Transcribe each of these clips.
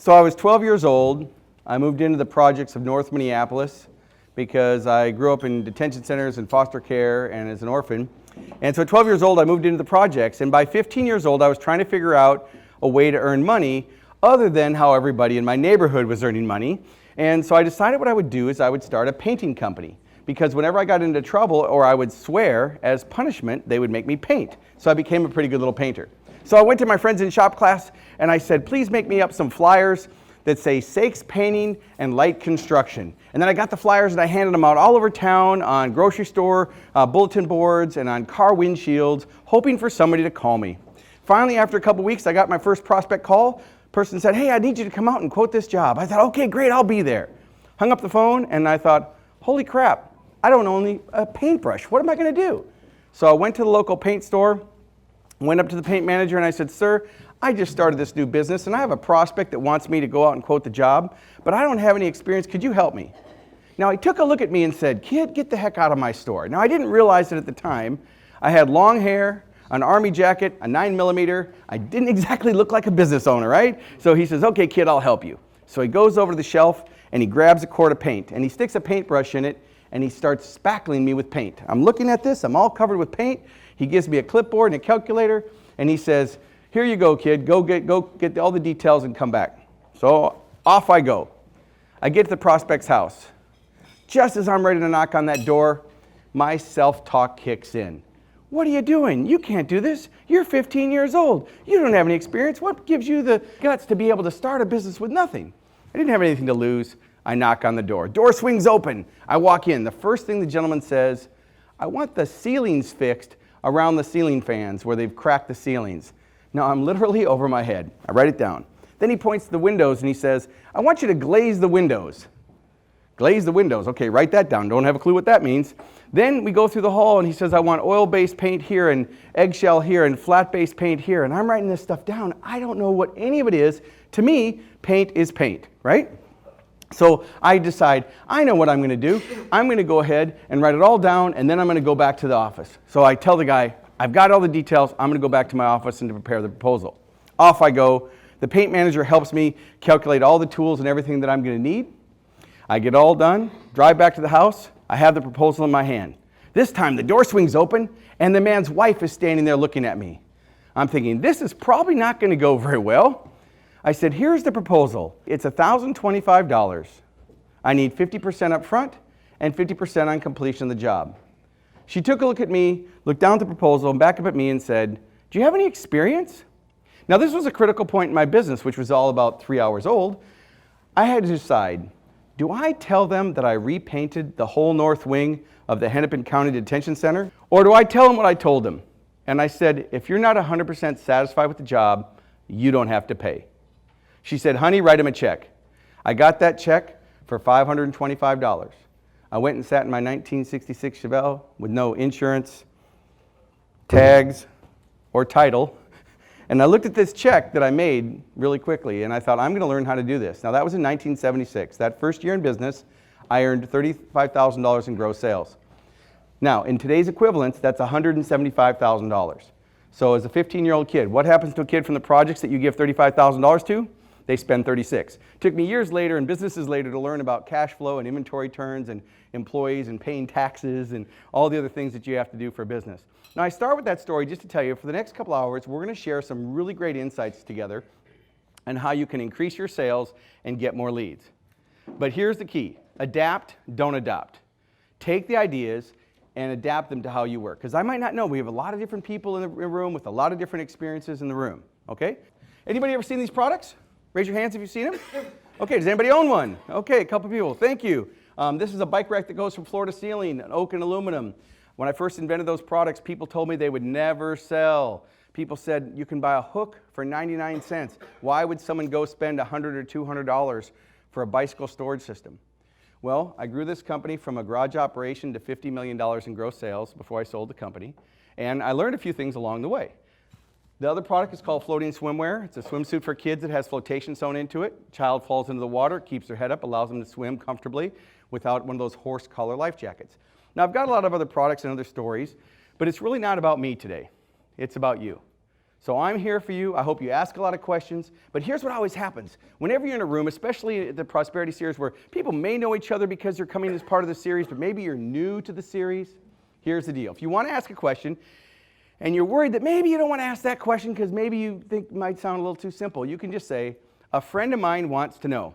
So I was 12 years old. I moved into the projects of North Minneapolis because I grew up in detention centers and foster care and as an orphan. And so at 12 years old, I moved into the projects. And by 15 years old, I was trying to figure out a way to earn money other than how everybody in my neighborhood was earning money. And so I decided what I would do is I would start a painting company. Because whenever I got into trouble or I would swear as punishment, they would make me paint. So I became a pretty good little painter. So I went to my friends in shop class and I said, please make me up some flyers that say Saeks Painting and Light Construction. And then I got the flyers and I handed them out all over town on grocery store bulletin boards and on car windshields, hoping for somebody to call me. Finally, after a couple weeks, I got my first prospect call. Person said, hey, I need you to come out and quote this job. I thought, okay, great, I'll be there. Hung up the phone and I thought, holy crap, I don't own a paintbrush. What am I going to do? So I went to the local paint store, went up to the paint manager and I said, sir, I just started this new business and I have a prospect that wants me to go out and quote the job, but I don't have any experience. Could you help me? Now he took a look at me and said, kid, get the heck out of my store. Now I didn't realize it at the time. I had long hair, an army jacket, a 9mm. I didn't exactly look like a business owner, right? So he says, okay, kid, I'll help you. So he goes over to the shelf and he grabs a quart of paint and he sticks a paintbrush in it and he starts spackling me with paint. I'm looking at this, I'm all covered with paint. He gives me a clipboard and a calculator and he says, here you go, kid, go get all the details and come back. So off I go. I get to the prospect's house. Just as I'm ready to knock on that door, my self-talk kicks in. What are you doing? You can't do this. You're 15 years old. You don't have any experience. What gives you the guts to be able to start a business with nothing? I didn't have anything to lose. I knock on the door. Door swings open. I walk in. The first thing the gentleman says, I want the ceilings fixed around the ceiling fans where they've cracked the ceilings. Now I'm literally over my head. I write it down. Then he points to the windows and he says, I want you to glaze the windows. Glaze the windows. Okay, write that down. Don't have a clue what that means. Then we go through the hall and he says, I want oil-based paint here and eggshell here and flat-based paint here. And I'm writing this stuff down. I don't know what any of it is. To me, paint is paint, right? So I decide, I know what I'm going to do. I'm going to go ahead and write it all down and then I'm going to go back to the office. So I tell the guy, I've got all the details. I'm going to go back to my office and to prepare the proposal. Off I go. The paint manager helps me calculate all the tools and everything that I'm going to need. I get all done, drive back to the house. I have the proposal in my hand. This time the door swings open and the man's wife is standing there looking at me. I'm thinking, this is probably not going to go very well. I said, here's the proposal. It's $1,025. I need 50% up front and 50% on completion of the job. She took a look at me, looked down at the proposal, and back up at me and said, do you have any experience? Now this was a critical point in my business, which was all about 3 hours old. I had to decide, do I tell them that I repainted the whole north wing of the Hennepin County Detention Center? Or do I tell them what I told them? And I said, if you're not 100% satisfied with the job, you don't have to pay. She said, honey, write him a check. I got that check for $525. I went and sat in my 1966 Chevelle with no insurance, tags, or title. And I looked at this check that I made really quickly and I thought, I'm going to learn how to do this. Now that was in 1976. That first year in business, I earned $35,000 in gross sales. Now, in today's equivalents, that's $175,000. So as a 15-year-old kid, what happens to a kid from the projects that you give $35,000 to? They spend 36. Took me years later and businesses later to learn about cash flow and inventory turns and employees and paying taxes and all the other things that you have to do for a business. Now I start with that story just to tell you for the next couple hours we're going to share some really great insights together on how you can increase your sales and get more leads. But here's the key. Adapt, don't adopt. Take the ideas and adapt them to how you work. Because I might not know, we have a lot of different people in the room with a lot of different experiences in the room. Okay? Anybody ever seen these products? Raise your hands if you've seen them. Okay, does anybody own one? Okay, a couple people. Thank you. This is a bike rack that goes from floor to ceiling, oak and aluminum. When I first invented those products, people told me they would never sell. People said, you can buy a hook for 99 cents. Why would someone go spend $100 or $200 for a bicycle storage system? Well, I grew this company from a garage operation to $50 million in gross sales before I sold the company. And I learned a few things along the way. The other product is called floating swimwear. It's a swimsuit for kids that has flotation sewn into it. Child falls into the water, keeps their head up, allows them to swim comfortably without one of those horse collar life jackets. Now I've got a lot of other products and other stories, but it's really not about me today. It's about you. So I'm here for you. I hope you ask a lot of questions. But here's what always happens. Whenever you're in a room, especially at the Prosperity Series, where people may know each other because they're coming as part of the series, but maybe you're new to the series, here's the deal. If you want to ask a question, and you're worried that maybe you don't want to ask that question because maybe you think it might sound a little too simple, you can just say, a friend of mine wants to know.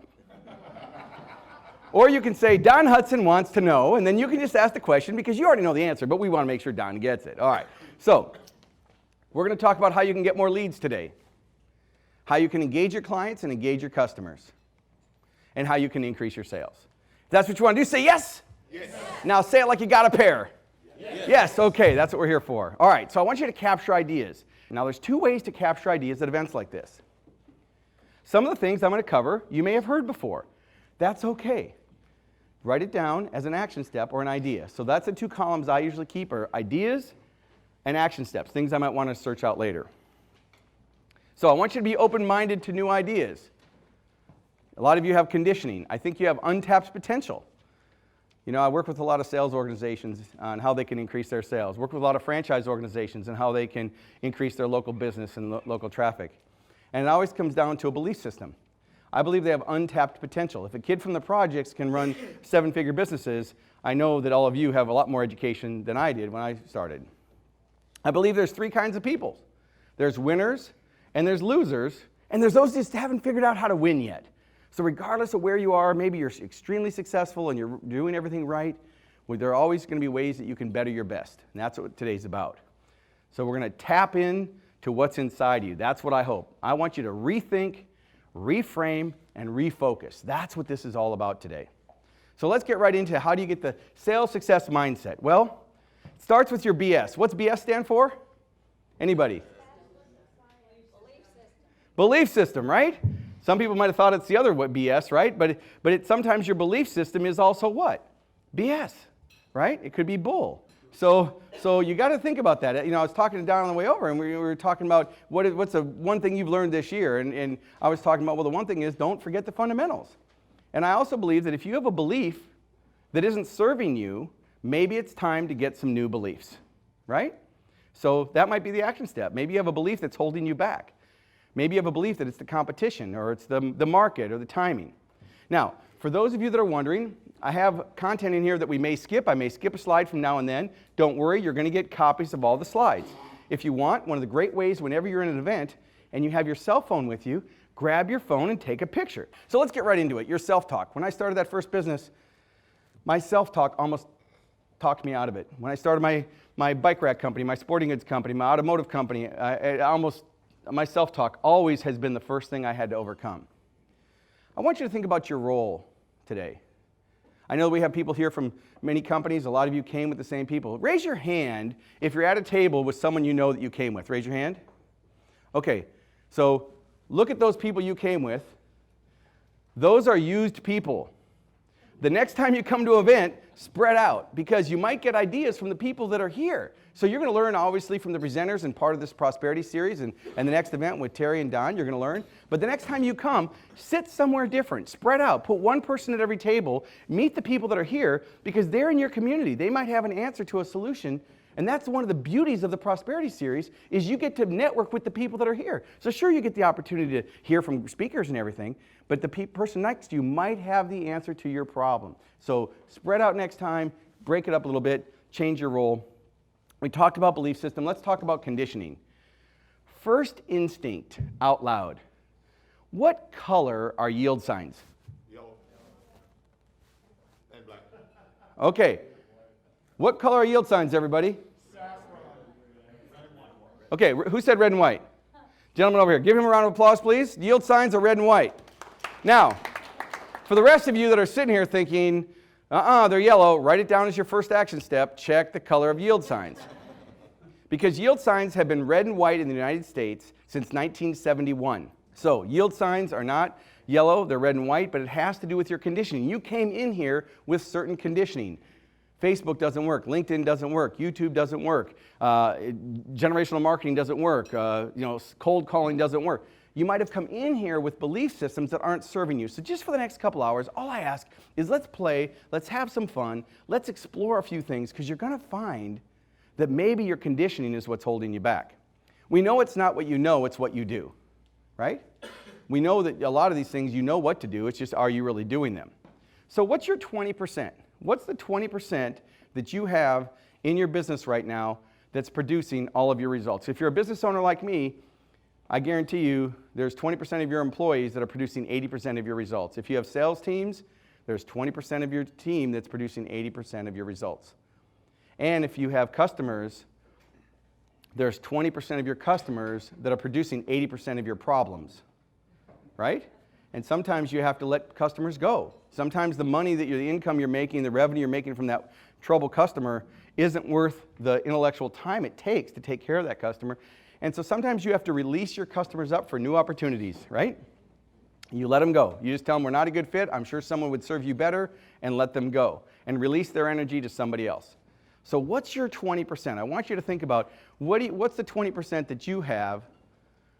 Or you can say, Don Hudson wants to know, and then you can just ask the question because you already know the answer, but we want to make sure Don gets it. All right, so we're going to talk about how you can get more leads today, how you can engage your clients and engage your customers, and how you can increase your sales. If that's what you want to do, say yes. Yes. Now say it like you got a pair. Yes. Yes, okay, that's what we're here for. All right, so I want you to capture ideas. Now there's two ways to capture ideas at events like this. Some of the things I'm going to cover you may have heard before. That's okay. Write it down as an action step or an idea. So that's the two columns I usually keep are ideas and action steps, things I might want to search out later. So I want you to be open-minded to new ideas. A lot of you have conditioning. I think you have untapped potential. You know, I work with a lot of sales organizations on how they can increase their sales. Work with a lot of franchise organizations on how they can increase their local business and local traffic. And it always comes down to a belief system. I believe they have untapped potential. If a kid from the projects can run 7-figure businesses, I know that all of you have a lot more education than I did when I started. I believe there's 3 kinds of people. There's winners, and there's losers, and there's those that just haven't figured out how to win yet. So regardless of where you are, maybe you're extremely successful and you're doing everything right, well, there are always going to be ways that you can better your best. And that's what today's about. So we're going to tap in to what's inside you. That's what I hope. I want you to rethink, reframe, and refocus. That's what this is all about today. So let's get right into how do you get the sales success mindset. Well, it starts with your BS. What's BS stand for? Anybody? Belief system, right? Some people might have thought it's the other BS, right? But sometimes your belief system is also what? BS, right? It could be bull. So you got to think about that. You know, I was talking to Don on the way over, and we were talking about what's the one thing you've learned this year. And I was talking about, well, the one thing is don't forget the fundamentals. And I also believe that if you have a belief that isn't serving you, maybe it's time to get some new beliefs, right? So that might be the action step. Maybe you have a belief that's holding you back. Maybe you have a belief that it's the competition, or it's the market, or the timing. Now, for those of you that are wondering, I have content in here that we may skip. I may skip a slide from now and then. Don't worry, you're going to get copies of all the slides. If you want, one of the great ways whenever you're in an event and you have your cell phone with you, grab your phone and take a picture. So let's get right into it, your self-talk. When I started that first business, my self-talk almost talked me out of it. When I started my bike rack company, my sporting goods company, my automotive company, my self-talk always has been the first thing I had to overcome. I want you to think about your role today. I know we have people here from many companies. A lot of you came with the same people. Raise your hand if you're at a table with someone you know that you came with. Raise your hand. Okay, so look at those people you came with. Those are used people. The next time you come to an event, spread out, because you might get ideas from the people that are here. So you're going to learn, obviously, from the presenters and part of this Prosperity Series, and the next event with Terry and Don, you're going to learn. But the next time you come, sit somewhere different. Spread out. Put one person at every table. Meet the people that are here, because they're in your community. They might have an answer to a solution. And that's one of the beauties of the Prosperity Series, is you get to network with the people that are here. So sure, you get the opportunity to hear from speakers and everything, but the person next to you might have the answer to your problem. So spread out next time, break it up a little bit, change your role. We talked about belief system. Let's talk about conditioning. First instinct, out loud. What color are yield signs? Yellow and black. Okay. What color are yield signs, everybody? Okay, who said red and white? Gentleman over here. Give him a round of applause, please. Yield signs are red and white. Now, for the rest of you that are sitting here thinking, they're yellow, write it down as your first action step. Check the color of yield signs. Because yield signs have been red and white in the United States since 1971. So yield signs are not yellow, they're red and white, but it has to do with your conditioning. You came in here with certain conditioning. Facebook doesn't work, LinkedIn doesn't work, YouTube doesn't work, generational marketing doesn't work, cold calling doesn't work. You might have come in here with belief systems that aren't serving you. So just for the next couple hours, all I ask is let's play, let's have some fun, let's explore a few things, because you're going to find that maybe your conditioning is what's holding you back. We know it's not what you know, it's what you do, right? We know that a lot of these things you know what to do, it's just are you really doing them? So what's your 20%? What's the 20% that you have in your business right now that's producing all of your results? If you're a business owner like me, I guarantee you there's 20% of your employees that are producing 80% of your results. If you have sales teams, there's 20% of your team that's producing 80% of your results. And if you have customers, there's 20% of your customers that are producing 80% of your problems, right? And sometimes you have to let customers go. Sometimes the money that the income you're making, the revenue you're making from that troubled customer isn't worth the intellectual time it takes to take care of that customer. And so sometimes you have to release your customers up for new opportunities, right? You let them go. You just tell them we're not a good fit. I'm sure someone would serve you better, and let them go and release their energy to somebody else. So what's your 20%? I want you to think about what's the 20% that you have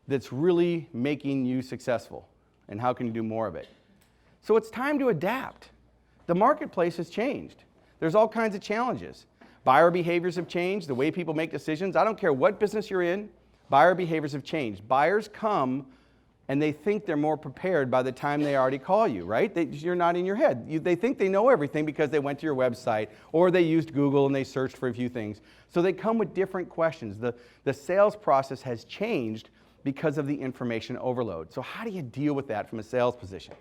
that's really making you successful, and how can you do more of it? So it's time to adapt. The marketplace has changed. There's all kinds of challenges. Buyer behaviors have changed, the way people make decisions. I don't care what business you're in, buyer behaviors have changed. Buyers come and they think they're more prepared by the time they already call you, right? You're not in your head. They think they know everything because they went to your website, or they used Google and they searched for a few things. So they come with different questions. The sales process has changed because of the information overload. So how do you deal with that from a sales position?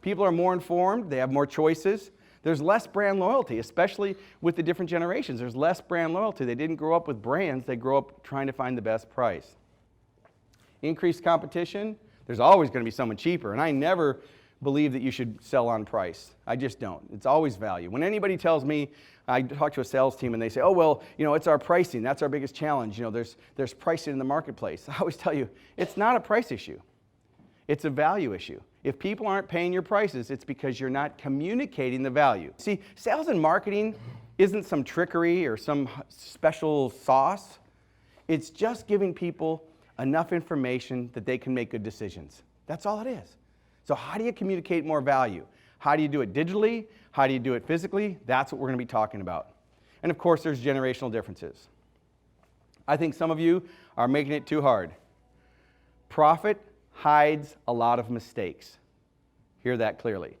People are more informed, they have more choices. There's less brand loyalty, especially with the different generations. There's less brand loyalty. They didn't grow up with brands, they grow up trying to find the best price. Increased competition, there's always going to be someone cheaper, and I never believe that you should sell on price. I just don't. It's always value. When anybody tells me, I talk to a sales team and they say, oh, well, it's our pricing. That's our biggest challenge. There's pricing in the marketplace. I always tell you, it's not a price issue. It's a value issue. If people aren't paying your prices, it's because you're not communicating the value. See, sales and marketing isn't some trickery or some special sauce. It's just giving people enough information that they can make good decisions. That's all it is. So how do you communicate more value? How do you do it digitally? How do you do it physically? That's what we're going to be talking about. And of course, there's generational differences. I think some of you are making it too hard. Profit hides a lot of mistakes. Hear that clearly.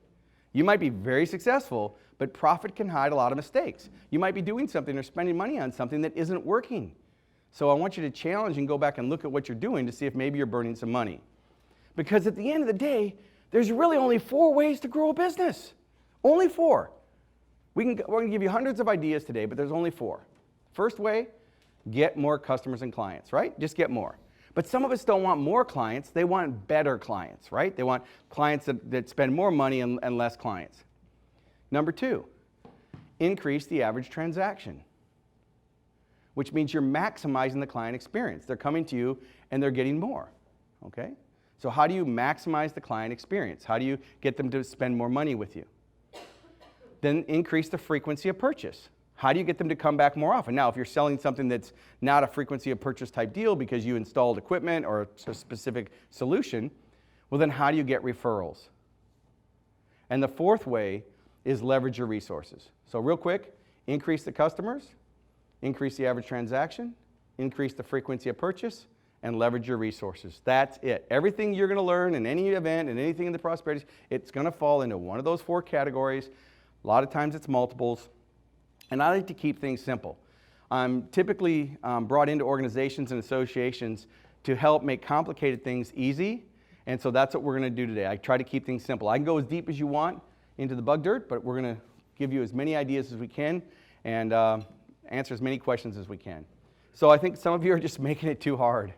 You might be very successful, but profit can hide a lot of mistakes. You might be doing something or spending money on something that isn't working. So I want you to challenge and go back and look at what you're doing to see if maybe you're burning some money. Because at the end of the day, there's really only 4 ways to grow a business. Only 4. We're going to give you hundreds of ideas today, but there's only 4. First way, get more customers and clients, right? Just get more. But some of us don't want more clients, they want better clients, right? They want clients that spend more money and less clients. Number 2, increase the average transaction, which means you're maximizing the client experience. They're coming to you and they're getting more, okay? So how do you maximize the client experience? How do you get them to spend more money with you? Then increase the frequency of purchase. How do you get them to come back more often? Now, if you're selling something that's not a frequency of purchase type deal because you installed equipment or a specific solution, well then how do you get referrals? And the 4th way is leverage your resources. So real quick, increase the customers, increase the average transaction, increase the frequency of purchase, and leverage your resources. That's it. Everything you're going to learn in any event and anything in the prosperity, it's going to fall into one of those 4 categories. A lot of times it's multiples. And I like to keep things simple. I'm typically brought into organizations and associations to help make complicated things easy. And so that's what we're going to do today. I try to keep things simple. I can go as deep as you want into the bug dirt, but we're going to give you as many ideas as we can and answer as many questions as we can. So I think some of you are just making it too hard.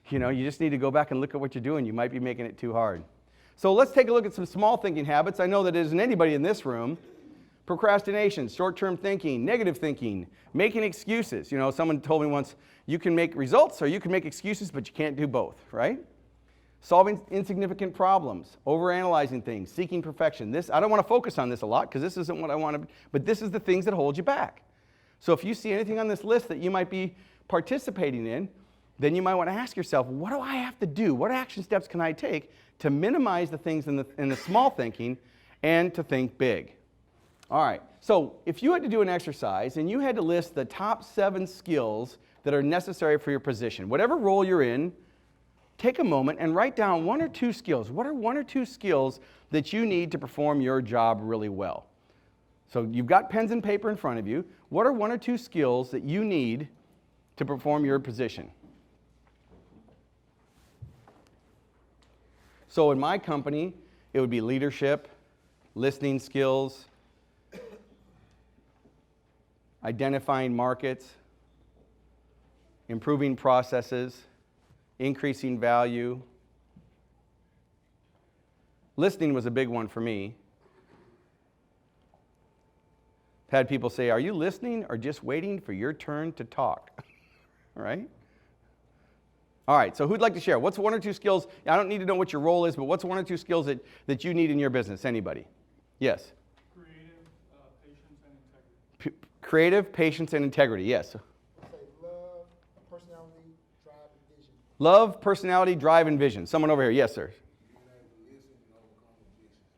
You just need to go back and look at what you're doing. You might be making it too hard. So let's take a look at some small thinking habits. I know that isn't anybody in this room. Procrastination, short-term thinking, negative thinking, making excuses. Someone told me once, you can make results or you can make excuses, but you can't do both, right? Solving insignificant problems, overanalyzing things, seeking perfection. I don't want to focus on this a lot because this isn't what I want to, but this is the things that hold you back. So if you see anything on this list that you might be participating in, then you might want to ask yourself, what do I have to do? What action steps can I take to minimize the things in the small thinking and to think big? All right, so if you had to do an exercise and you had to list the top 7 skills that are necessary for your position. Whatever role you're in, take a moment and write down 1 or 2 skills. What are 1 or 2 skills that you need to perform your job really well? So you've got pens and paper in front of you. What are 1 or 2 skills that you need to perform your position? So in my company, it would be leadership, listening skills, identifying markets, improving processes, increasing value. Listening was a big one for me. I've had people say, are you listening or just waiting for your turn to talk? Right? All right, so who'd like to share? What's 1 or 2 skills? I don't need to know what your role is, but what's 1 or 2 skills that you need in your business? Anybody? Yes? Creative, patience, and integrity. Creative, patience, and integrity, yes. I'll say love, personality, drive, and vision. Love, personality, drive, and vision. Someone over here. Yes, sir.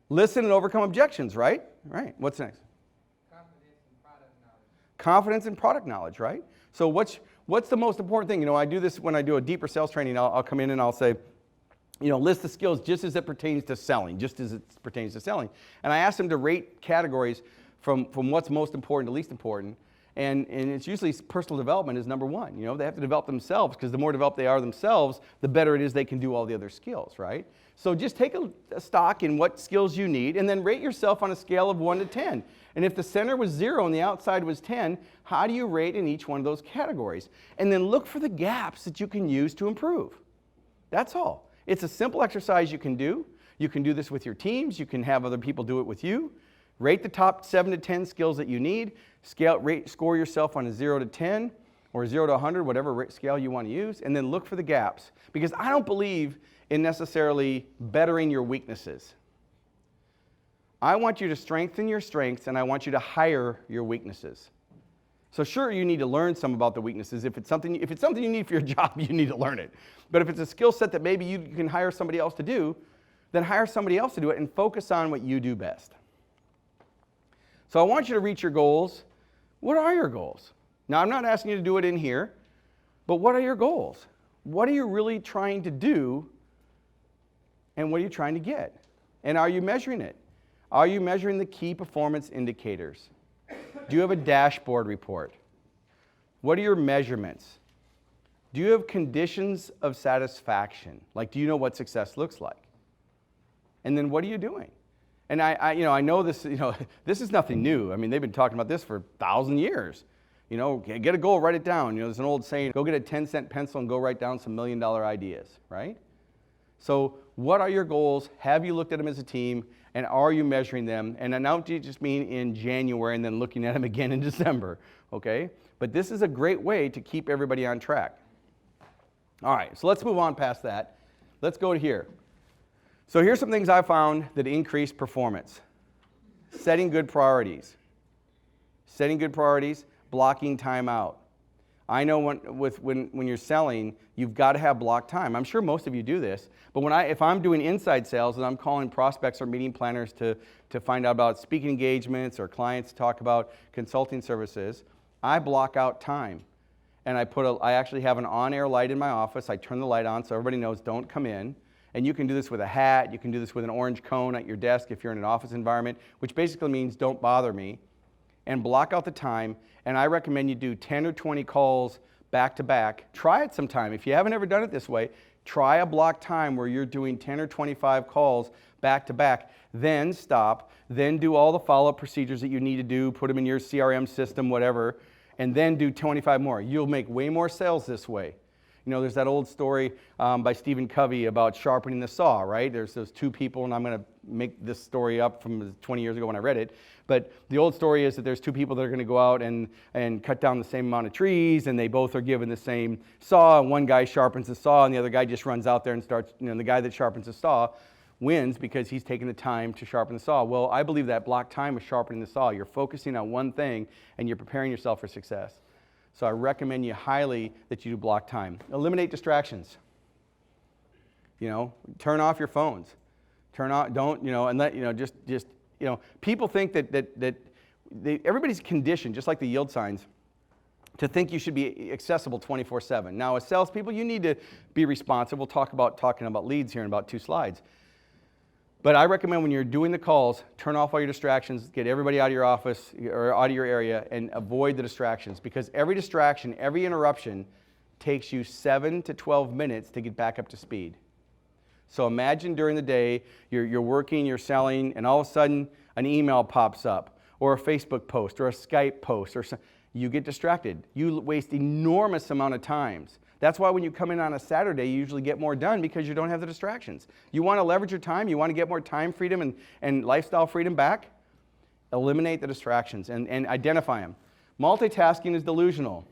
Listen and overcome objections, right? Right. What's next? Confidence and product knowledge. Confidence and product knowledge, right? So what's the most important thing? You know, I do this when I do a deeper sales training. I'll come in and I'll say, you know, list the skills just as it pertains to selling, just as it pertains to selling. And I ask them to rate categories from what's most important to least important. And it's usually personal development is number 1. You know, they have to develop themselves, because the more developed they are themselves, the better it is they can do all the other skills, right? So just take a stock in what skills you need and then rate yourself on a scale of 1 to 10. And if the center was 0 and the outside was 10, how do you rate in each one of those categories? And then look for the gaps that you can use to improve. That's all. It's a simple exercise you can do. You can do this with your teams. You can have other people do it with you. Rate the top 7 to 10 skills that you need. Score yourself on a 0 to 10 or 0 to 100, whatever scale you want to use, and then look for the gaps. Because I don't believe in necessarily bettering your weaknesses. I want you to strengthen your strengths, and I want you to hire your weaknesses. So sure, you need to learn some about the weaknesses. If it's something you need for your job, you need to learn it. But if it's a skill set that maybe you can hire somebody else to do, then hire somebody else to do it and focus on what you do best. So I want you to reach your goals. What are your goals? Now, I'm not asking you to do it in here, but what are your goals? What are you really trying to do, and what are you trying to get? And are you measuring it? Are you measuring the key performance indicators? Do you have a dashboard report? What are your measurements? Do you have conditions of satisfaction? Like, do you know what success looks like? And then what are you doing? And I know this, this is nothing new. I mean, they've been talking about this for 1,000 years. You know, get a goal, write it down. You know, there's an old saying, go get a 10-cent pencil and go write down some $1 million ideas, right? So what are your goals? Have you looked at them as a team? And are you measuring them? And I don't just mean in January and then looking at them again in December, okay? But this is a great way to keep everybody on track. All right, so let's move on past that. Let's go to here. So here's some things I found that increase performance. Setting good priorities. Setting good priorities, blocking time out. I know when you're selling, you've got to have blocked time. I'm sure most of you do this, but if I'm doing inside sales and I'm calling prospects or meeting planners to find out about speaking engagements or clients to talk about consulting services, I block out time. And I actually have an on-air light in my office. I turn the light on so everybody knows don't come in. And you can do this with a hat. You can do this with an orange cone at your desk if you're in an office environment, which basically means don't bother me. And block out the time. And I recommend you do 10 or 20 calls back to back. Try it sometime. If you haven't ever done it this way, try a block time where you're doing 10 or 25 calls back to back. Then stop. Then do all the follow-up procedures that you need to do. Put them in your CRM system, whatever. And then do 25 more. You'll make way more sales this way. You know, there's that old story by Stephen Covey about sharpening the saw, right? There's those 2 people, and I'm going to make this story up from 20 years ago when I read it. But the old story is that there's 2 people that are going to go out and cut down the same amount of trees, and they both are given the same saw. And one guy sharpens the saw, and the other guy just runs out there and starts, the guy that sharpens the saw wins because he's taking the time to sharpen the saw. Well, I believe that block time is sharpening the saw. You're focusing on one thing, and you're preparing yourself for success. So I recommend you highly that you do block time. Eliminate distractions. Turn off your phones. And let, people think that everybody's conditioned, just like the yield signs. to think you should be accessible 24/7. Now, as salespeople, you need to be responsive. We'll talking about leads here in about 2 slides. But I recommend when you're doing the calls, turn off all your distractions, get everybody out of your office or out of your area, and avoid the distractions, because every distraction, every interruption takes you 7 to 12 minutes to get back up to speed. So imagine during the day, you're working, you're selling, and all of a sudden an email pops up, or a Facebook post, or a Skype post, or you get distracted. You waste enormous amount of times. That's why when you come in on a Saturday, you usually get more done, because you don't have the distractions. You want to leverage your time, you want to get more time freedom and lifestyle freedom back, eliminate the distractions and identify them. Multitasking is delusional.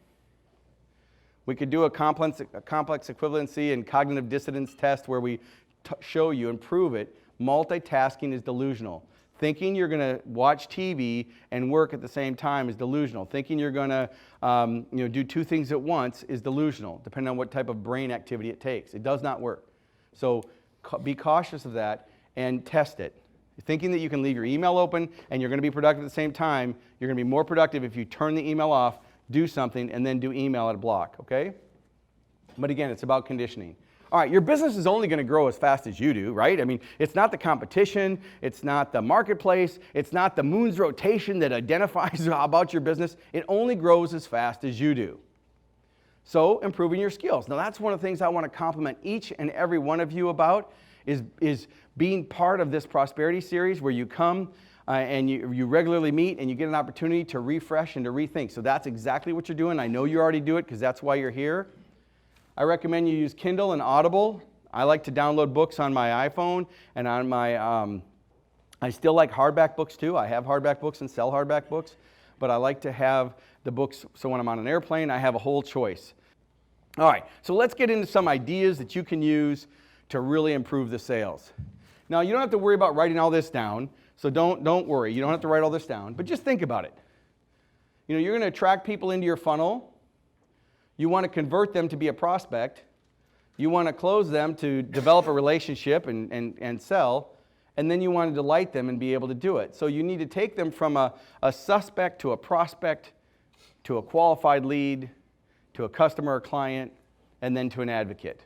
We could do a complex equivalency and cognitive dissonance test where we show you and prove it. Multitasking is delusional. Thinking you're going to watch TV and work at the same time is delusional. Thinking you're going to do 2 things at once is delusional, depending on what type of brain activity it takes. It does not work. So be cautious of that and test it. Thinking that you can leave your email open and you're going to be productive at the same time, you're going to be more productive if you turn the email off, do something, and then do email at a block, okay? But again, it's about conditioning. All right, your business is only going to grow as fast as you do, right? I mean, it's not the competition, it's not the marketplace, it's not the moon's rotation that identifies about your business. It only grows as fast as you do. So, improving your skills. Now, that's one of the things I want to compliment each and every one of you about, is being part of this prosperity series where you come and you regularly meet and you get an opportunity to refresh and to rethink. So that's exactly what you're doing. I know you already do it because that's why you're here. I recommend you use Kindle and Audible. I like to download books on my iPhone and on my, I still like hardback books too. I have hardback books and sell hardback books, but I like to have the books so when I'm on an airplane, I have a whole choice. All right, so let's get into some ideas that you can use to really improve the sales. Now, you don't have to worry about writing all this down, so don't worry. You don't have to write all this down, but just think about it. You know, you're going to attract people into your funnel. You want to convert them to be a prospect. You want to close them to develop a relationship and sell. And then you want to delight them and be able to do it. So you need to take them from a suspect to a prospect to a qualified lead to a customer or client and then to an advocate.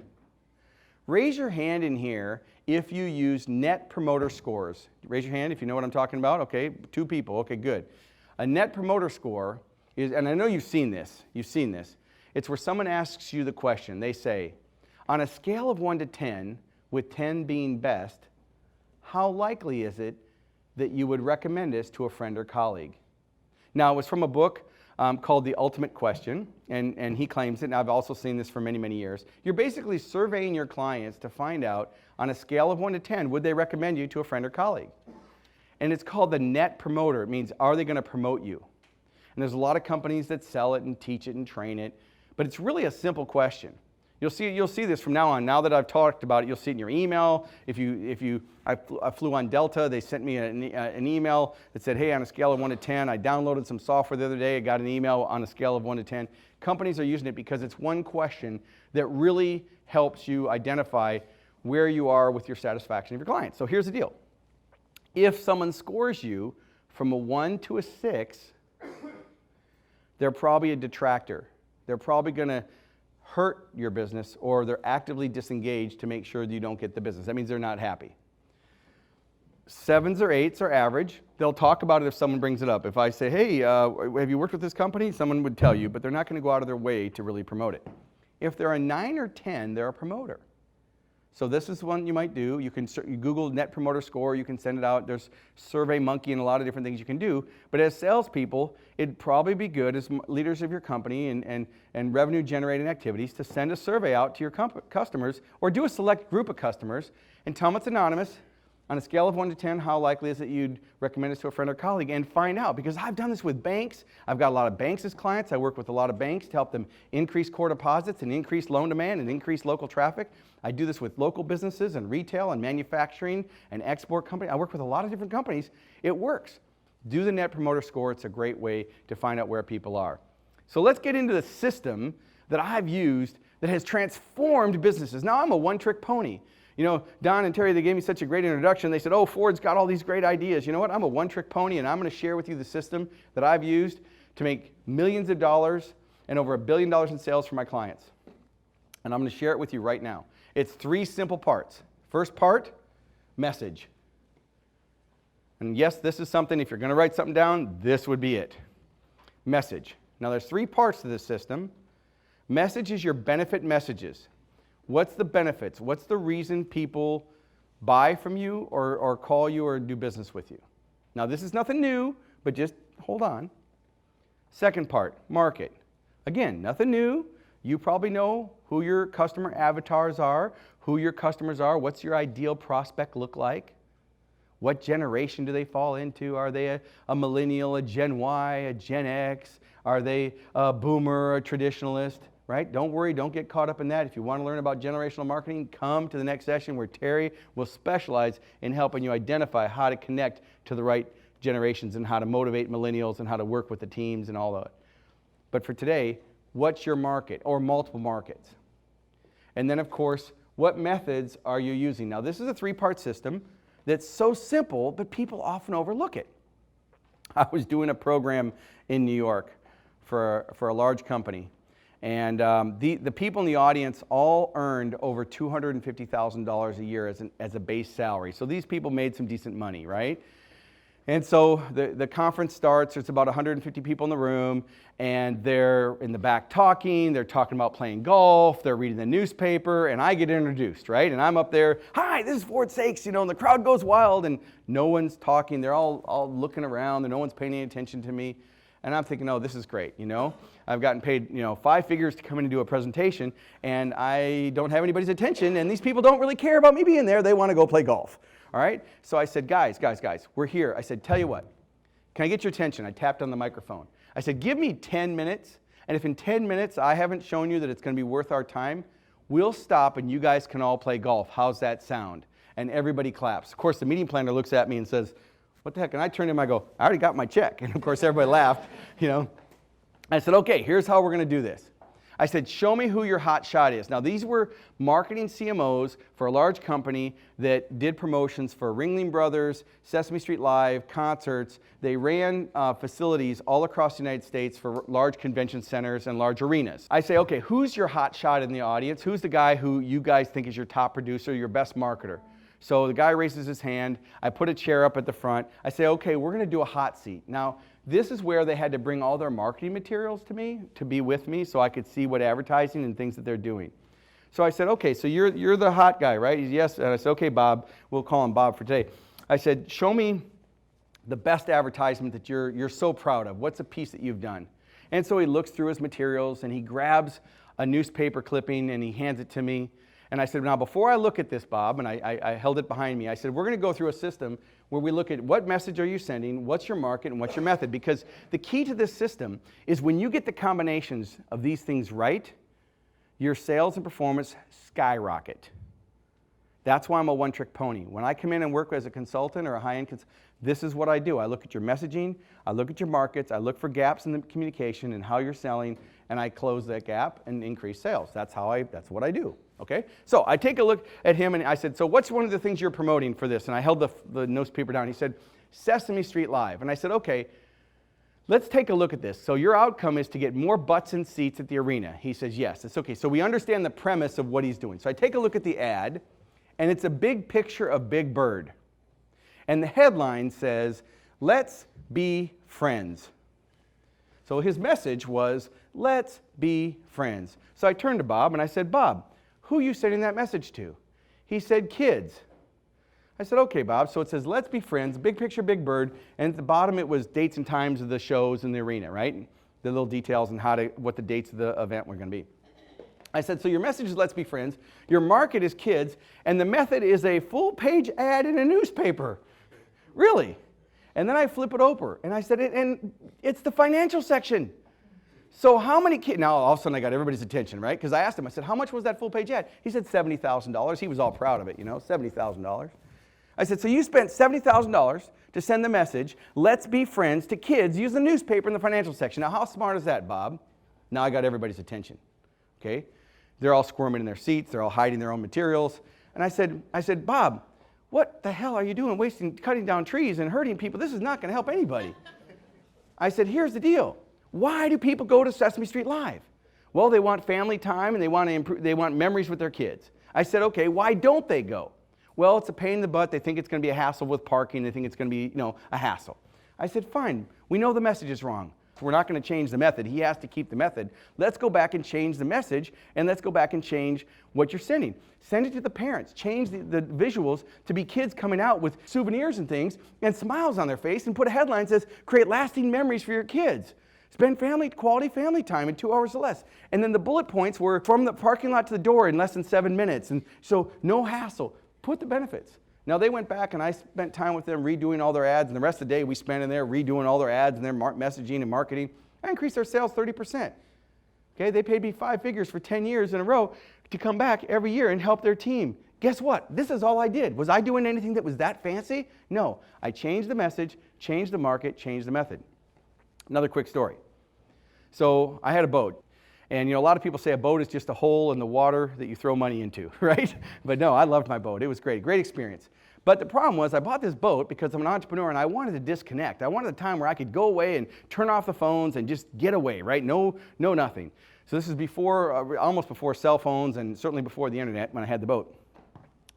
Raise your hand in here if you use Net Promoter Scores. Raise your hand if you know what I'm talking about. Okay, 2 people. Okay, good. A Net Promoter Score is, and I know you've seen this. It's where someone asks you the question. They say, on a scale of 1 to 10, with 10 being best, how likely is it that you would recommend this to a friend or colleague? Now, it was from a book called The Ultimate Question, and he claims it, and I've also seen this for many, many years. You're basically surveying your clients to find out, on a scale of 1 to 10, would they recommend you to a friend or colleague? And it's called the Net Promoter. It means, are they going to promote you? And there's a lot of companies that sell it and teach it and train it, but it's really a simple question. You'll see this from now on. Now that I've talked about it, you'll see it in your email. I flew on Delta. They sent me an email that said, hey, on a scale of 1 to 10, I downloaded some software the other day. I got an email on a scale of 1 to 10. Companies are using it because it's one question that really helps you identify where you are with your satisfaction of your clients. So here's the deal. If someone scores you from a 1 to a 6, they're probably a detractor. They're probably going to hurt your business, or they're actively disengaged to make sure that you don't get the business. That means they're not happy. 7s or 8s are average. They'll talk about it if someone brings it up. If I say, hey, have you worked with this company? Someone would tell you, but they're not going to go out of their way to really promote it. If they're a 9 or 10, they're a promoter. So this is one you might do. You Google Net Promoter Score. You can send it out. There's SurveyMonkey and a lot of different things you can do. But as salespeople, it'd probably be good as leaders of your company and revenue-generating activities to send a survey out to your customers, or do a select group of customers and tell them it's anonymous. On a scale of 1 to 10, how likely is it you'd recommend this to a friend or colleague, and find out? Because I've done this with banks. I've got a lot of banks as clients. I work with a lot of banks to help them increase core deposits and increase loan demand and increase local traffic. I do this with local businesses and retail and manufacturing and export companies. I work with a lot of different companies. It works. Do the Net Promoter Score. It's a great way to find out where people are. So let's get into the system that I've used that has transformed businesses. Now, I'm a one-trick pony. You know, Don and Terry, they gave me such a great introduction. They said, oh, Ford's got all these great ideas. You know what? I'm a one-trick pony, and I'm going to share with you the system that I've used to make millions of dollars and over $1 billion in sales for my clients. And I'm going to share it with you right now. It's 3 simple parts. First part, message. And yes, this is something, if you're going to write something down, this would be it. Message. Now there's 3 parts to this system. Message is your benefit messages. What's the benefits? What's the reason people buy from you or call you or do business with you? Now this is nothing new, but just hold on. Second part, market. Again, nothing new. You probably know who your customer avatars are, who your customers are, what's your ideal prospect look like, what generation do they fall into? Are they a millennial, a Gen Y, a Gen X? Are they a boomer, a traditionalist? Right? Don't worry, don't get caught up in that. If you want to learn about generational marketing, come to the next session where Terry will specialize in helping you identify how to connect to the right generations and how to motivate millennials and how to work with the teams and all that. But for today, what's your market or multiple markets? And then, of course, what methods are you using? Now, this is a 3-part system that's so simple, but people often overlook it. I was doing a program in New York for a large company. And the people in the audience all earned over $250,000 a year as a base salary. So these people made some decent money, right? And so the conference starts, there's about 150 people in the room, and they're in the back talking, they're talking about playing golf, they're reading the newspaper, and I get introduced, right? And I'm up there, hi, this is Ford Saeks, and the crowd goes wild, and no one's talking, they're all looking around, and no one's paying any attention to me. And I'm thinking, oh, this is great, I've gotten paid, 5 figures to come in and do a presentation, and I don't have anybody's attention, and these people don't really care about me being there. They want to go play golf, all right? So I said, guys, we're here. I said, tell you what, can I get your attention? I tapped on the microphone. I said, give me 10 minutes, and if in 10 minutes I haven't shown you that it's going to be worth our time, we'll stop and you guys can all play golf. How's that sound? And everybody claps. Of course, the meeting planner looks at me and says, what the heck? And I turned to him, I go, I already got my check. And of course, everybody laughed, I said, okay, here's how we're going to do this. I said, show me who your hot shot is. Now, these were marketing CMOs for a large company that did promotions for Ringling Brothers, Sesame Street Live, concerts. They ran facilities all across the United States for large convention centers and large arenas. I say, okay, who's your hot shot in the audience? Who's the guy who you guys think is your top producer, your best marketer? So the guy raises his hand. I put a chair up at the front. I say, okay, we're going to do a hot seat. Now, this is where they had to bring all their marketing materials to me, to be with me, so I could see what advertising and things that they're doing. So I said, okay, so you're the hot guy, right? He's, yes. And I said, okay, Bob, we'll call him Bob for today. I said, show me the best advertisement that you're so proud of. What's a piece that you've done? And so he looks through his materials, and he grabs a newspaper clipping, and he hands it to me. And I said, now, before I look at this, Bob, and I held it behind me, I said, we're going to go through a system where we look at what message are you sending, what's your market, and what's your method. Because the key to this system is when you get the combinations of these things right, your sales and performance skyrocket. That's why I'm a one-trick pony. When I come in and work as a consultant or a high-end consultant, this is what I do. I look at your messaging, I look at your markets, I look for gaps in the communication and how you're selling, and I close that gap and increase sales. That's what I do. Okay? So I take a look at him and I said, so what's one of the things you're promoting for this? And I held the newspaper down. He said, Sesame Street Live. And I said, okay, let's take a look at this. So your outcome is to get more butts and seats at the arena. He says, yes. It's okay. So we understand the premise of what he's doing. So I take a look at the ad, and it's a big picture of Big Bird. And the headline says, let's be friends. So his message was, let's be friends. So I turned to Bob and I said, Bob, who are you sending that message to? He said, kids. I said, okay, Bob. So it says, let's be friends, big picture, Big Bird. And at the bottom, it was dates and times of the shows in the arena, right? The little details and what the dates of the event were going to be. I said, so your message is let's be friends. Your market is kids. And the method is a full-page ad in a newspaper. Really? And then I flip it over. And I said, and it's the financial section. So how many kids, now all of a sudden I got everybody's attention, right? Because I asked him, I said, how much was that full page ad? He said $70,000. He was all proud of it, $70,000. I said, so you spent $70,000 to send the message, let's be friends, to kids, use the newspaper in the financial section. Now how smart is that, Bob? Now I got everybody's attention, okay? They're all squirming in their seats, they're all hiding their own materials. And I said, Bob, what the hell are you doing cutting down trees and hurting people? This is not going to help anybody. I said, here's the deal. Why do people go to Sesame Street Live? Well, they want family time and they want memories with their kids. I said, okay, why don't they go? Well, it's a pain in the butt. They think it's going to be a hassle with parking. They think it's going to be, a hassle. I said, fine. We know the message is wrong. We're not going to change the method. He has to keep the method. Let's go back and change the message, and let's go back and change what you're sending. Send it to the parents. Change the visuals to be kids coming out with souvenirs and things and smiles on their face, and put a headline that says, create lasting memories for your kids. Spend quality family time in 2 hours or less. And then the bullet points were from the parking lot to the door in less than 7 minutes. And so no hassle. Put the benefits. Now they went back and I spent time with them redoing all their ads, and the rest of the day we spent in there redoing all their ads and their messaging and marketing. I increased their sales 30%. Okay, they paid me 5 figures for 10 years in a row to come back every year and help their team. Guess what? This is all I did. Was I doing anything that was that fancy? No. I changed the message, changed the market, changed the method. Another quick story. So I had a boat. And a lot of people say a boat is just a hole in the water that you throw money into, right? But no, I loved my boat. It was great experience. But the problem was I bought this boat because I'm an entrepreneur and I wanted to disconnect. I wanted a time where I could go away and turn off the phones and just get away, right? No nothing. So this is before, almost before cell phones and certainly before the internet when I had the boat.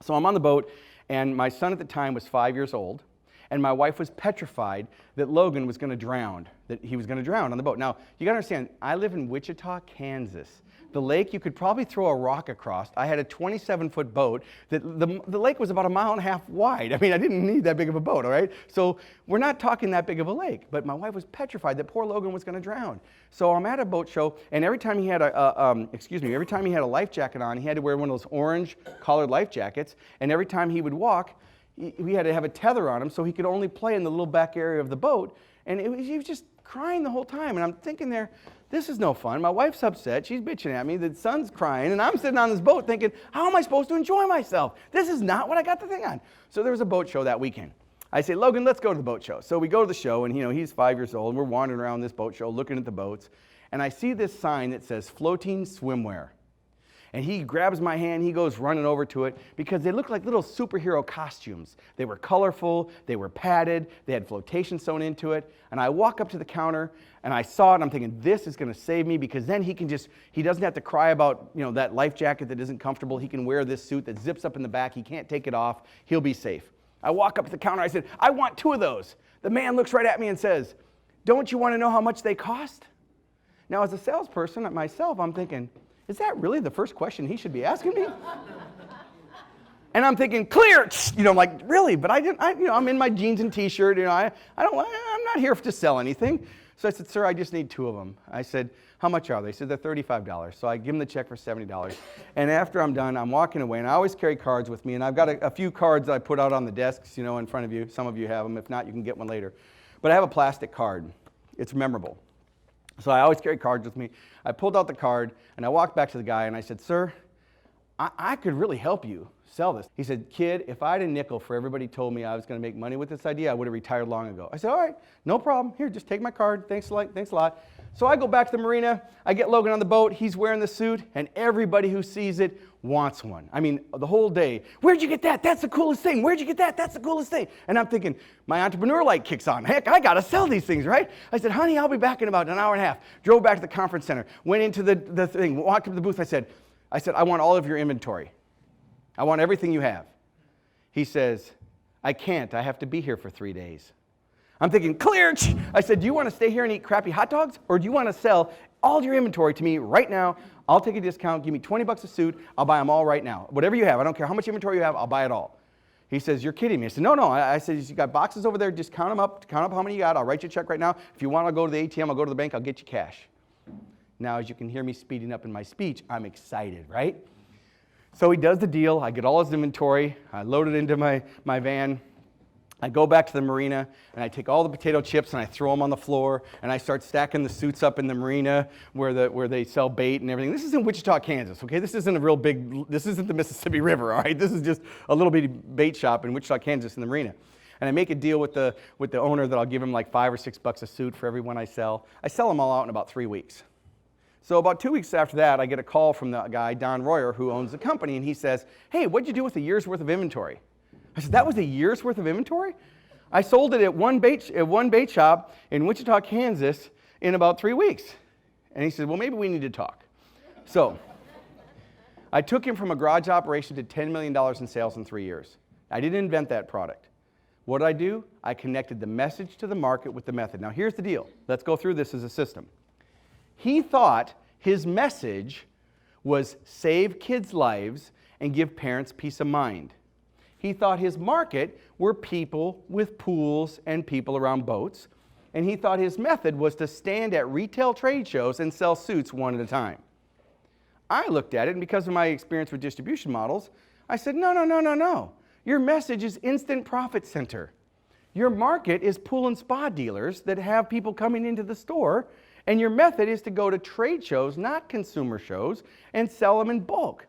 So I'm on the boat and my son at the time was 5 years old. And my wife was petrified that Logan was going to drown, that he was going to drown on the boat. Now, you got to understand, I live in Wichita, Kansas. The lake, you could probably throw a rock across. I had a 27-foot boat. The lake was about 1.5 miles wide. I mean, I didn't need that big of a boat, all right? So we're not talking that big of a lake. But my wife was petrified that poor Logan was going to drown. So I'm at a boat show, and every time he had every time he had a life jacket on, he had to wear one of those orange collared life jackets. And every time he would walk, we had to have a tether on him so he could only play in the little back area of the boat. And he was just crying the whole time. And I'm thinking there, this is no fun. My wife's upset. She's bitching at me. The son's crying. And I'm sitting on this boat thinking, how am I supposed to enjoy myself? This is not what I got the thing on. So there was a boat show that weekend. I say, Logan, let's go to the boat show. So we go to the show, and he's 5 years old. And we're wandering around this boat show looking at the boats. And I see this sign that says floating swimwear. And he grabs my hand, he goes running over to it because they look like little superhero costumes. They were colorful, they were padded, they had flotation sewn into it. And I walk up to the counter and I saw it and I'm thinking, this is gonna save me because then he doesn't have to cry about that life jacket that isn't comfortable. He can wear this suit that zips up in the back, he can't take it off, he'll be safe. I walk up to the counter, I said, I want 2 of those. The man looks right at me and says, don't you wanna know how much they cost? Now as a salesperson myself, I'm thinking, is that really the first question he should be asking me? And I'm thinking, clear! I'm like, really? But I'm in my jeans and t-shirt. I'm not here to sell anything. So I said, sir, I just need 2 of them. I said, how much are they? He said, they're $35. So I give him the check for $70. And after I'm done, I'm walking away. And I always carry cards with me. And I've got a few cards that I put out on the desks, in front of you. Some of you have them. If not, you can get one later. But I have a plastic card. It's memorable. So I always carry cards with me. I pulled out the card, and I walked back to the guy, and I said, sir, I could really help you sell this. He said, kid, if I had a nickel for everybody told me I was going to make money with this idea, I would have retired long ago. I said, all right, no problem. Here, just take my card. Thanks a lot. So I go back to the marina. I get Logan on the boat. He's wearing the suit, and everybody who sees it wants one. I mean, the whole day, where'd you get that? That's the coolest thing. Where'd you get that? That's the coolest thing. And I'm thinking, my entrepreneur light kicks on. Heck, I got to sell these things, right? I said, honey, I'll be back in about an hour and a half. Drove back to the conference center, went into the thing, walked up to the booth. I said, I want all of your inventory. I want everything you have. He says, I can't. I have to be here for 3 days. I'm thinking, clear. I said, do you want to stay here and eat crappy hot dogs? Or do you want to sell all your inventory to me right now? I'll take a discount. Give me $20 a suit. I'll buy them all right now. Whatever you have. I don't care how much inventory you have. I'll buy it all. He says, you're kidding me. I said, no. I said, you got boxes over there. Just count them up. Count up how many you got. I'll write you a check right now. If you want, I'll go to the ATM. I'll go to the bank. I'll get you cash. Now, as you can hear me speeding up in my speech, I'm excited, right? So he does the deal. I get all his inventory. I load it into my van. I go back to the marina, and I take all the potato chips, and I throw them on the floor, and I start stacking the suits up in the marina where they sell bait and everything. This is in Wichita, Kansas, okay? This isn't this isn't the Mississippi River, all right? This is just a little bitty bait shop in Wichita, Kansas in the marina. And I make a deal with the owner that I'll give him like $5 or $6 a suit for every one I sell. I sell them all out in about 3 weeks. So about 2 weeks after that, I get a call from the guy, Don Royer, who owns the company, and he says, hey, what'd you do with a year's worth of inventory? I said, that was a year's worth of inventory? I sold it at one bait shop in Wichita, Kansas in about 3 weeks. And he said, well, maybe we need to talk. So I took him from a garage operation to $10 million in sales in 3 years. I didn't invent that product. What did I do? I connected the message to the market with the method. Now here's the deal. Let's go through this as a system. He thought his message was save kids' lives and give parents peace of mind. He thought his market were people with pools and people around boats. And he thought his method was to stand at retail trade shows and sell suits one at a time. I looked at it, and because of my experience with distribution models, I said, no. Your message is instant profit center. Your market is pool and spa dealers that have people coming into the store, and your method is to go to trade shows, not consumer shows, and sell them in bulk.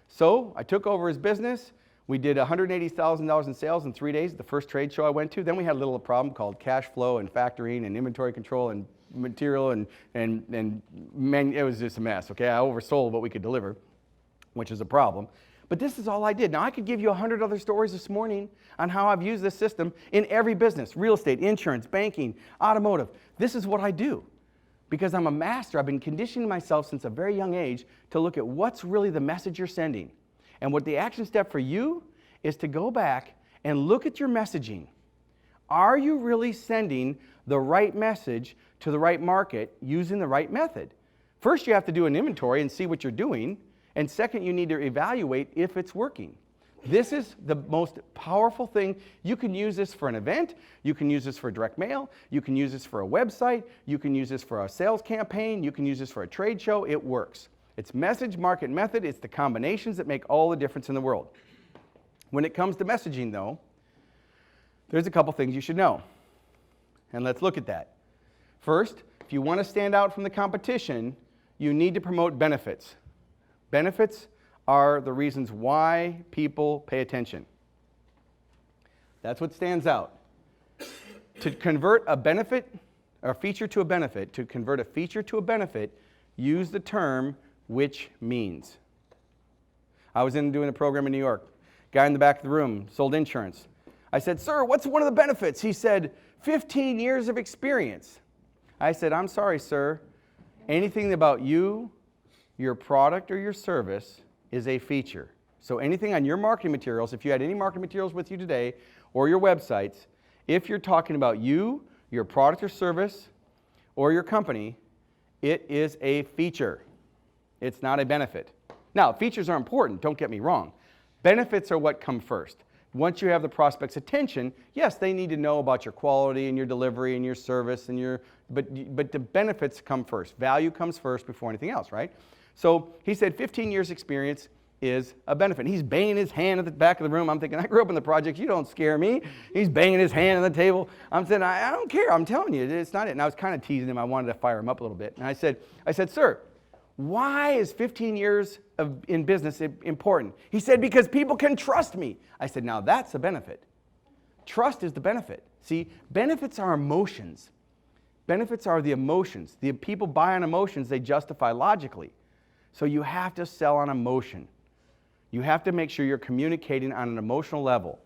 So I took over his business. We did $180,000 in sales in 3 days, the first trade show I went to. Then we had a little problem called cash flow and factoring and inventory control and material and it was just a mess, okay? I oversold what we could deliver, which is a problem. But this is all I did. Now, I could give you 100 other stories this morning on how I've used this system in every business, real estate, insurance, banking, automotive. This is what I do because I'm a master. I've been conditioning myself since a very young age to look at what's really the message you're sending. And what the action step for you is to go back and look at your messaging. Are you really sending the right message to the right market using the right method? First, you have to do an inventory and see what you're doing. And second, you need to evaluate if it's working. This is the most powerful thing. You can use this for an event. You can use this for direct mail. You can use this for a website. You can use this for a sales campaign. You can use this for a trade show. It works. It's message, market, method. It's the combinations that make all the difference in the world. When it comes to messaging, though, there's a couple things you should know. And let's look at that. First, if you want to stand out from the competition, you need to promote benefits. Benefits are the reasons why people pay attention. That's what stands out. To convert a benefit or a feature to a benefit, to convert a feature to a benefit, use the term which means. I was doing a program in New York. Guy in the back of the room sold insurance. I said, sir, what's one of the benefits? He said, 15 years of experience. I said, I'm sorry, sir. Anything about you, your product, or your service is a feature. So anything on your marketing materials, if you had any marketing materials with you today, or your websites, if you're talking about you, your product or service, or your company, it is a feature. It's not a benefit. Now, features are important, don't get me wrong. Benefits are what come first. Once you have the prospect's attention, yes, they need to know about your quality and your delivery and your service and but the benefits come first. Value comes first before anything else, right? So he said 15 years experience is a benefit. He's banging his hand at the back of the room. I'm thinking, I grew up in the projects. You don't scare me. He's banging his hand on the table. I'm saying, I don't care. I'm telling you, it's not it. And I was kind of teasing him. I wanted to fire him up a little bit. And I said, sir, why is 15 years in business important? He said, because people can trust me. I said, now that's a benefit. Trust is the benefit. See, benefits are emotions. Benefits are the emotions. The people buy on emotions, they justify logically. So you have to sell on emotion. You have to make sure you're communicating on an emotional level.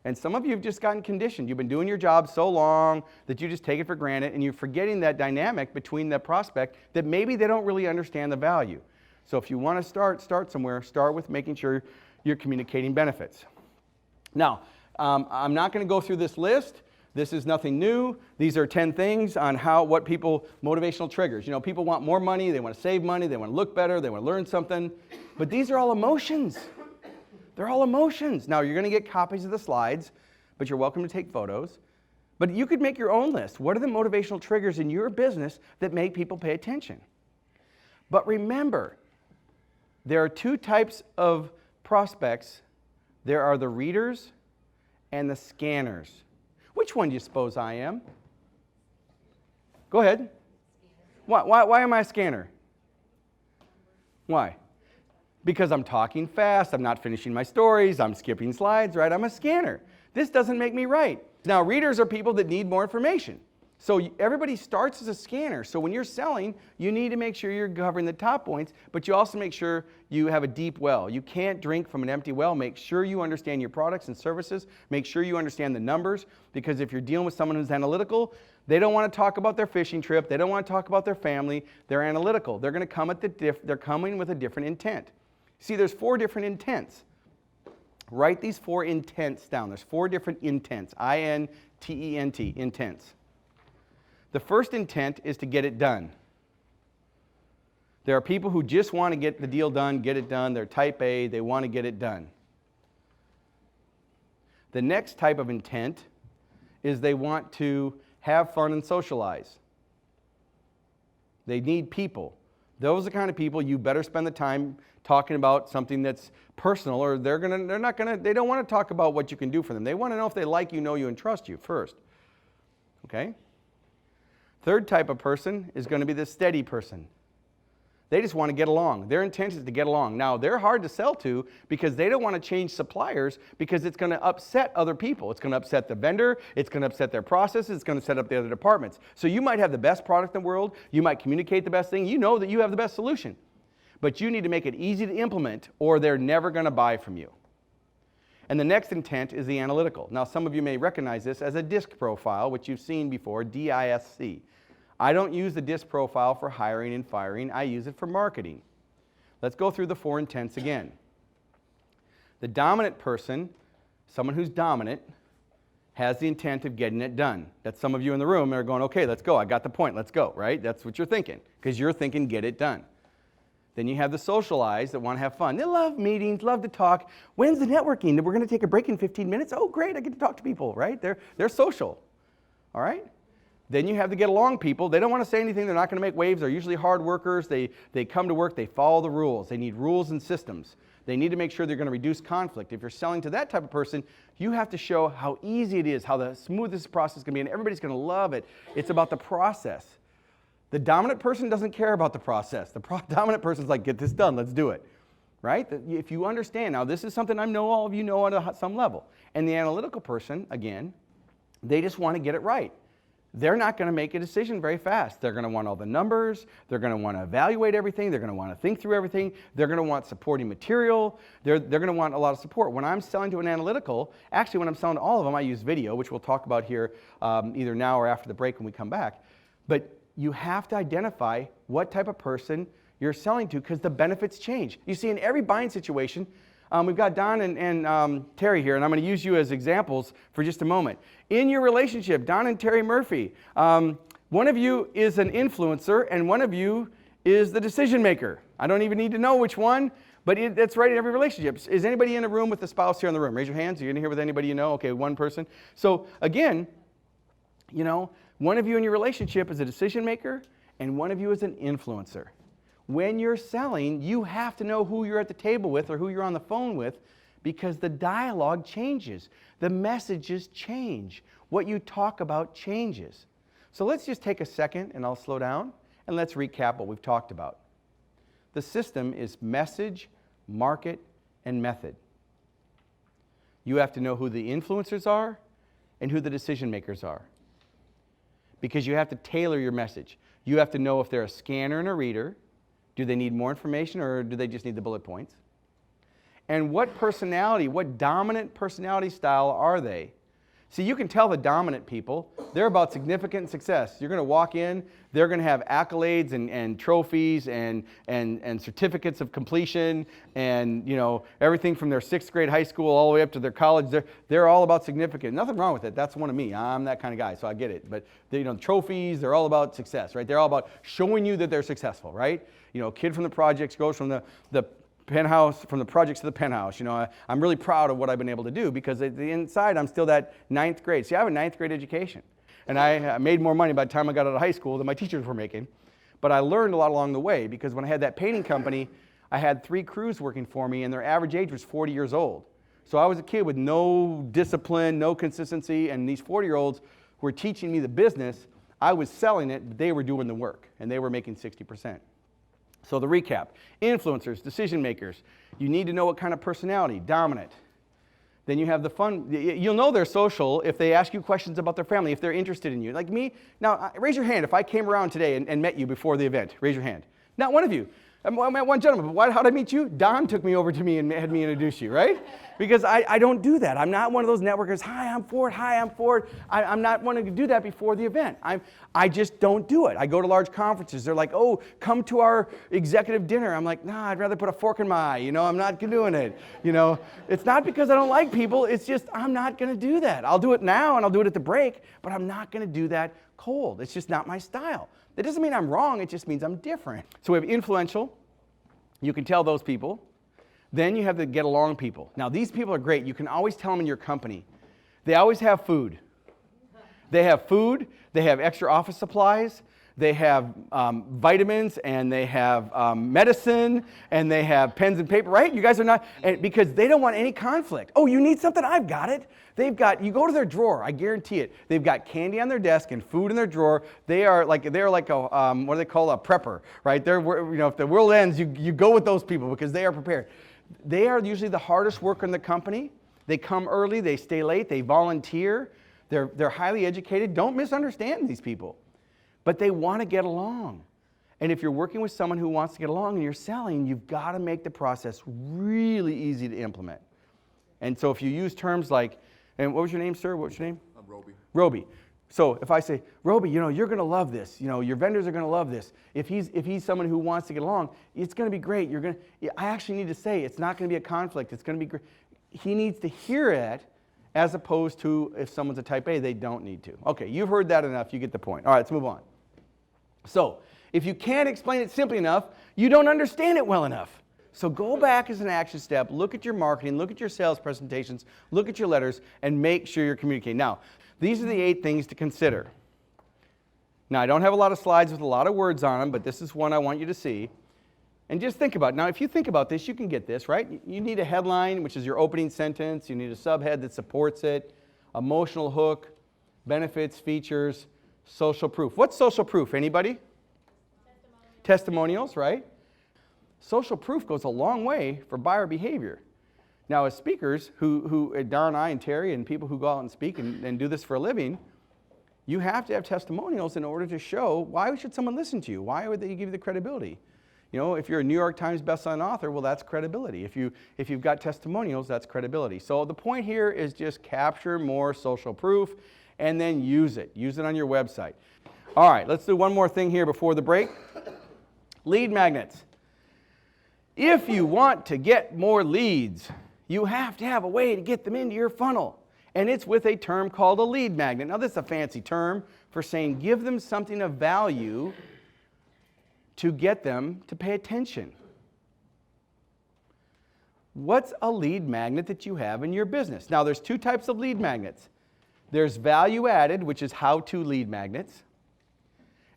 And some of you have just gotten conditioned. You've been doing your job so long that you just take it for granted, and you're forgetting that dynamic between the prospect that maybe they don't really understand the value. So if you want to start somewhere, start with making sure you're communicating benefits. Now, I'm not going to go through this list. This is nothing new. These are 10 things on what people, motivational triggers. You know, people want more money, they want to save money, they want to look better, they want to learn something. But these are all emotions. They're all emotions. Now, you're going to get copies of the slides, but you're welcome to take photos. But you could make your own list. What are the motivational triggers in your business that make people pay attention? But remember, there are two types of prospects. There are the readers and the scanners. Which one do you suppose I am? Go ahead. Why am I a scanner? Why? Because I'm talking fast, I'm not finishing my stories, I'm skipping slides, right? I'm a scanner. This doesn't make me right. Now, readers are people that need more information. So everybody starts as a scanner. So when you're selling, you need to make sure you're covering the top points, but you also make sure you have a deep well. You can't drink from an empty well. Make sure you understand your products and services. Make sure you understand the numbers, because if you're dealing with someone who's analytical, they don't want to talk about their fishing trip. They don't want to talk about their family. They're analytical. They're going to come they're coming with a different intent. See, there's 4 different intents. Write these 4 intents down. There's 4 different intents. I-N-T-E-N-T, intents. The first intent is to get it done. There are people who just want to get the deal done, get it done. They're type A, they want to get it done. The next type of intent is they want to have fun and socialize. They need people. Those are the kind of people you better spend the time talking about something that's personal, or they don't want to talk about what you can do for them. They want to know if they like you, know you, and trust you first. Okay? Third type of person is going to be the steady person. They just want to get along. Their intent is to get along. Now, they're hard to sell to because they don't want to change suppliers, because it's going to upset other people. It's going to upset the vendor. It's going to upset their processes. It's going to set up the other departments. So you might have the best product in the world. You might communicate the best thing. You know that you have the best solution. But you need to make it easy to implement, or they're never going to buy from you. And the next intent is the analytical. Now, some of you may recognize this as a DISC profile, which you've seen before, D-I-S-C. I don't use the DISC profile for hiring and firing. I use it for marketing. Let's go through the 4 intents again. The dominant person, someone who's dominant, has the intent of getting it done. That's some of you in the room are going, okay, let's go. I got the point. Let's go, right? That's what you're thinking, because you're thinking get it done. Then you have the socialized that want to have fun. They love meetings, love to talk. When's the networking? We're going to take a break in 15 minutes. Oh, great, I get to talk to people, right? They're social, all right? Then you have the get along people. They don't want to say anything. They're not going to make waves. They're usually hard workers. They come to work. They follow the rules. They need rules and systems. They need to make sure they're going to reduce conflict. If you're selling to that type of person, you have to show how easy it is, how the smooth this process is going to be, and everybody's going to love it. It's about the process. The dominant person doesn't care about the process. The dominant person's like, get this done. Let's do it. Right? If you understand, now this is something I know all of you know at some level. And the analytical person, again, they just want to get it right. They're not going to make a decision very fast. They're going to want all the numbers. They're going to want to evaluate everything. They're going to want to think through everything. They're going to want supporting material. They're going to want a lot of support. When I'm selling to an analytical, actually when I'm selling to all of them, I use video, which we'll talk about here either now or after the break when we come back. But you have to identify what type of person you're selling to, because the benefits change. You see, in every buying situation, we've got Don and Terry here, and I'm going to use you as examples for just a moment. In your relationship, Don and Terry Murphy, one of you is an influencer and one of you is the decision maker. I don't even need to know which one, but that's right in every relationship. Is anybody in a room with the spouse here in the room? Raise your hands. Are you in here with anybody you know? Okay, one person. So again, you know, one of you in your relationship is a decision maker and one of you is an influencer. When you're selling, you have to know who you're at the table with or who you're on the phone with, because the dialogue changes. The messages change. What you talk about changes. So let's just take a second, and I'll slow down, and let's recap what we've talked about. The system is message, market, and method. You have to know who the influencers are and who the decision makers are, because you have to tailor your message. You have to know if they're a scanner and a reader. Do they need more information, or do they just need the bullet points? And what personality, what dominant personality style are they? See, you can tell the dominant people, they're about significant success. You're going to walk in, they're going to have accolades and trophies and certificates of completion and, you know, everything from their 6th grade high school all the way up to their college. They're all about significant. Nothing wrong with it. That's one of me. I'm that kind of guy, so I get it. But, you know, trophies, they're all about success, right? They're all about showing you that they're successful, right? You know, a kid from the projects goes from the penthouse, from the projects to the penthouse. You know, I'm really proud of what I've been able to do, because at the inside, I'm still that 9th grade. See, I have a 9th grade education. And I made more money by the time I got out of high school than my teachers were making. But I learned a lot along the way, because when I had that painting company, I had 3 crews working for me, and their average age was 40 years old. So I was a kid with no discipline, no consistency, and these 40-year-olds were teaching me the business. I was selling it, but they were doing the work, and they were making 60%. So the recap: influencers, decision makers. You need to know what kind of personality. Dominant. Then you have the fun. You'll know they're social if they ask you questions about their family, if they're interested in you. Like me, now raise your hand if I came around today and met you before the event. Raise your hand. Not one of you. I met one gentleman, but how did I meet you? Don took me over to me and had me introduce you, right? Because I don't do that. I'm not one of those networkers, hi, I'm Ford, hi, I'm Ford. I'm not wanting to do that before the event. I just don't do it. I go to large conferences. They're like, oh, come to our executive dinner. I'm like, nah, I'd rather put a fork in my eye. I'm not doing it. It's not because I don't like people. It's just I'm not going to do that. I'll do it now and I'll do it at the break, but I'm not going to do that cold. It's just not my style. That doesn't mean I'm wrong. It just means I'm different. So we have influential. You can tell those people. Then you have the get along people. Now these people are great. You can always tell them in your company. They always have food. They have food. They have extra office supplies. They have vitamins, and they have medicine, and they have pens and paper, right? You guys are not, because they don't want any conflict. Oh, you need something? I've got it. You go to their drawer, I guarantee it. They've got candy on their desk and food in their drawer. They're like a, what do they call a prepper, right? If the world ends, you go with those people because they are prepared. They are usually the hardest worker in the company. They come early, they stay late, they volunteer. They're highly educated. Don't misunderstand these people. But they want to get along. And if you're working with someone who wants to get along and you're selling, you've got to make the process really easy to implement. And so if you use terms like, and what was your name, sir? What was your name? I'm Roby. Roby. So if I say, Roby, you're going to love this. Your vendors are going to love this. If he's someone who wants to get along, it's going to be great. I actually need to say it's not going to be a conflict. It's going to be great. He needs to hear it, as opposed to if someone's a type A, they don't need to. Okay, you've heard that enough. You get the point. All right, let's move on. So if you can't explain it simply enough, you don't understand it well enough. So go back as an action step, look at your marketing, look at your sales presentations, look at your letters, and make sure you're communicating. Now, these are the 8 things to consider. Now, I don't have a lot of slides with a lot of words on them, but this is one I want you to see. And just think about it. Now, if you think about this, you can get this, right? You need a headline, which is your opening sentence. You need a subhead that supports it, emotional hook, benefits, features, social proof. What's social proof? Anybody? Testimonials, right? Social proof goes a long way for buyer behavior. Now, as speakers, who Dar and I and Terry and people who go out and speak and do this for a living, you have to have testimonials in order to show why should someone listen to you? Why would they give you the credibility? If you're a New York Times bestselling author, well, that's credibility. If you've got testimonials, that's credibility. So the point here is just capture more social proof and then use it. Use it on your website. All right, let's do one more thing here before the break. Lead magnets. If you want to get more leads, you have to have a way to get them into your funnel. And it's with a term called a lead magnet. Now, this is a fancy term for saying give them something of value to get them to pay attention. What's a lead magnet that you have in your business? Now, there's 2 types of lead magnets. There's value added, which is how-to lead magnets.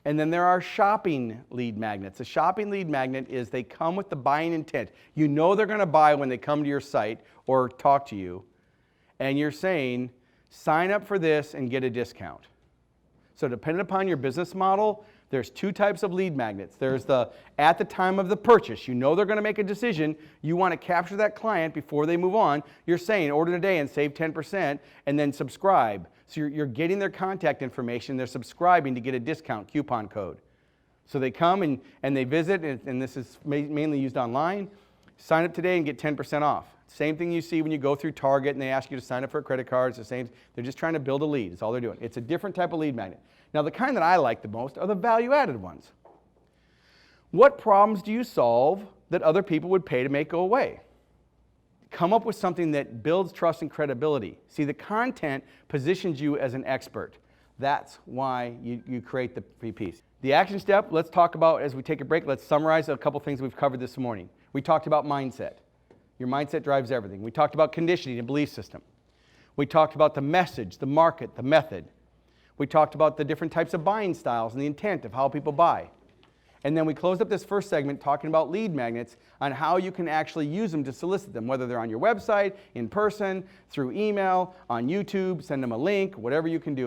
And then there are shopping lead magnets. A shopping lead magnet is they come with the buying intent. You know they're going to buy when they come to your site or talk to you. And you're saying, sign up for this and get a discount. So depending upon your business model, there's 2 types of lead magnets. There's the at the time of the purchase. You know they're going to make a decision. You want to capture that client before they move on. You're saying order today and save 10% and then subscribe. So you're getting their contact information. They're subscribing to get a discount coupon code. So they come and they visit, and this is mainly used online. Sign up today and get 10% off. Same thing you see when you go through Target and they ask you to sign up for a credit card. It's the same. They're just trying to build a lead. That's all they're doing. It's a different type of lead magnet. Now, the kind that I like the most are the value-added ones. What problems do you solve that other people would pay to make go away? Come up with something that builds trust and credibility. See, the content positions you as an expert. That's why you create the free piece. The action step, let's talk about, as we take a break, let's summarize a couple things we've covered this morning. We talked about mindset. Your mindset drives everything. We talked about conditioning and belief system. We talked about the message, the market, the method. We talked about the different types of buying styles and the intent of how people buy. And then we closed up this first segment talking about lead magnets on how you can actually use them to solicit them, whether they're on your website, in person, through email, on YouTube, send them a link, whatever you can do.